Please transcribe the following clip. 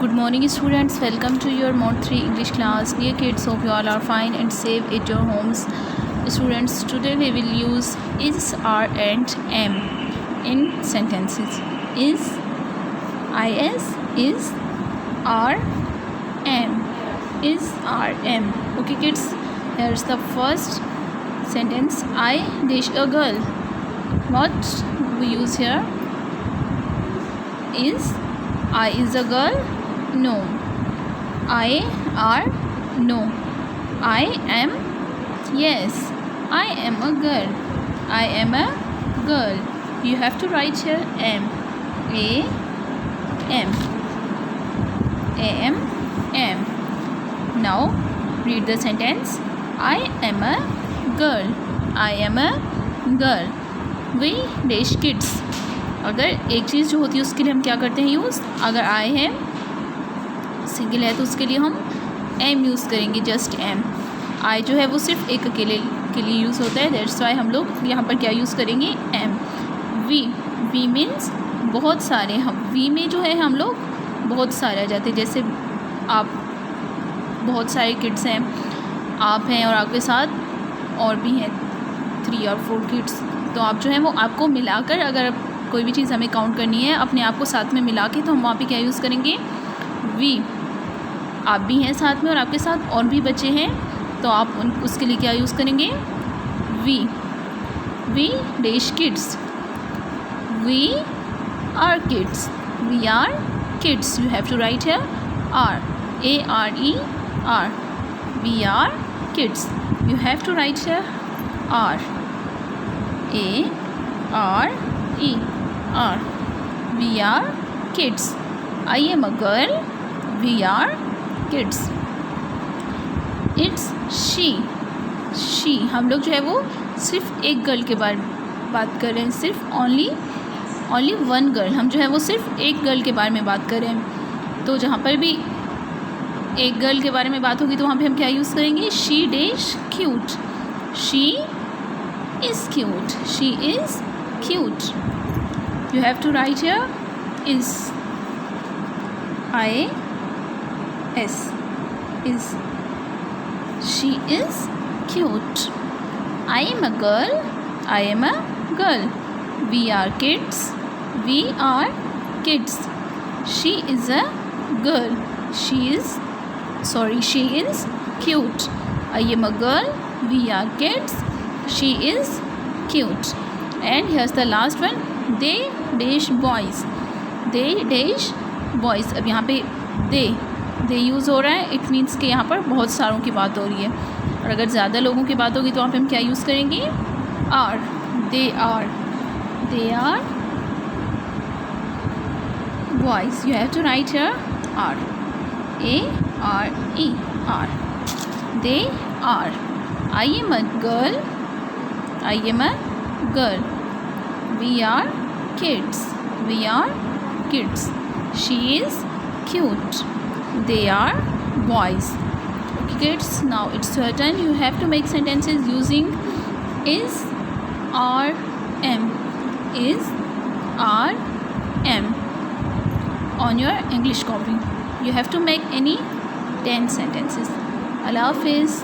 Good morning students, welcome to your Mont 3 English class. Dear kids, hope you all are fine and safe at your homes. Students, today we will use is, are and am in sentences. Is, is, are, am. Is, are, am. Okay kids, here's the first sentence. I dash a girl. What we use here? Is I is a girl? No. I are? No. I am? Yes. I am a girl. I am a girl. You have to write here am. A M. Am. Am. Now read the sentence. I am a girl. I am a girl. We dash kids. अगर एक चीज़ जो होती है उसके लिए हम क्या करते हैं यूज़, अगर आई है सिंगल है तो उसके लिए हम एम यूज़ करेंगे, जस्ट एम. आई जो है वो सिर्फ एक अकेले के लिए यूज़ होता है, दैट्स वाई हम लोग यहाँ पर क्या यूज़ करेंगे, एम. वी मीन्स बहुत सारे. हम वी में जो है हम लोग बहुत सारे आ जाते हैं. जैसे आप बहुत सारे किड्स हैं, आप हैं और आपके साथ और भी हैं 3 और 4 किड्स, तो आप जो है वो आपको मिलाकर अगर कोई भी चीज़ हमें काउंट करनी है अपने आप को साथ में मिला के, तो हम वहाँ पे क्या यूज़ करेंगे, वी. आप भी हैं साथ में और आपके साथ और भी बच्चे हैं, तो आप उसके लिए क्या यूज़ करेंगे, we dash kids. We are kids. We are kids. You have to write here R. ARE. We are kids. You have to write here R. ARE. We are kids. I am a girl. We are kids. It's she. हम लोग जो है वो सिर्फ एक girl के बारे में बात कर रहे हैं, सिर्फ only one girl. हम जो है वो सिर्फ एक गर्ल के बारे में बात कर रहे हैं. तो जहाँ पर भी एक गर्ल के बारे में बात होगी तो वहाँ पे हम क्या यूज़ करेंगे, she dash cute. She is cute. She is cute. You have to write here is. IS. Is. She is cute. I am a girl. I am a girl. We are kids. We are kids. She is a girl. She is cute. I am a girl. We are kids. She is cute. And here's the last one. They dash boys. They dash boys. अब यहाँ पे they use हो रहा है. It means कि यहाँ पर बहुत सारों की बात हो रही है, और अगर ज़्यादा लोगों की बात होगी तो वहाँ पे हम क्या यूज़ करेंगे, are. They are boys. You have to write here R. ARE. They are. I am a girl. I am a girl. We are kids. We are kids. She is cute. They are boys. Okay kids, now it's your turn. You have to make sentences using is, are, am. Is, are, am on your English copy. You have to make any 10 sentences. Allah Hafiz.